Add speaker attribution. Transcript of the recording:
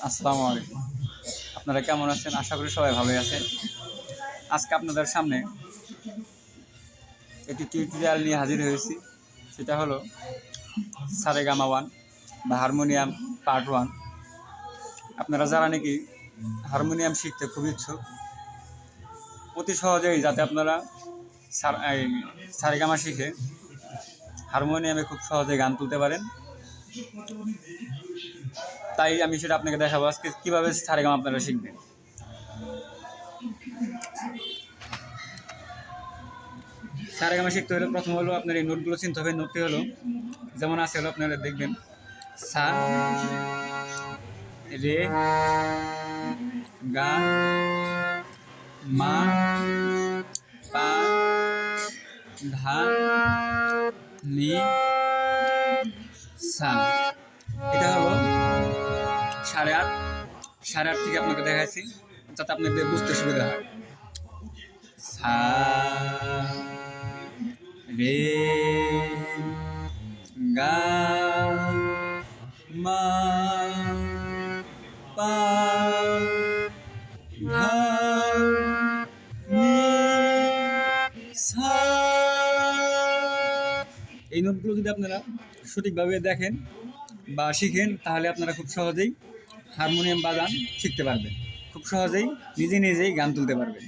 Speaker 1: আসসালামু আলাইকুম। আপনারা কেমন আছেন? আশা করি সবাই ভালোই আছেন। আজকে আপনাদের সামনে একটি টিউটোরিয়াল নিয়ে হাজির হয়েছি। সেটা হলো সারেগামা 1 বা হারমোনিয়াম পার্ট 1। আপনারা যারা নাকি হারমোনিয়াম শিখতে খুব ইচ্ছুক, অতি সহজেই যাতে আপনারা সারেগামা শিখে হারমোনিয়ামে খুব সহজে গান তুলতে পারেন, তাই আমি সেটা আপনাকে দেখাবো আজকে কীভাবে সারেগামা আপনারা শিখবেন। সারেগামা শিখতে হলে প্রথম হলো আপনার এই নোটগুলো চিনতে হবে। নোটটি হলো যেমন আছে, হলো আপনারা দেখবেন সা, রে, গা, মা, পা, ধা, নি, সা। এটা হলো 8.5। 8.5 থেকে আপনাকে দেখাচ্ছি যাতে আপনাদের বুঝতে সুবিধা হয়। সা, রে, গা, মা, পা, ধা, নি, সা। এই নোটগুলো যদি আপনারা সঠিকভাবে দেখেন বা শিখেন, তাহলে আপনারা খুব সহজেই হারমোনিয়াম বাজান শিখতে পারবেন, খুব সহজেই নিজেই গান তুলতে পারবেন।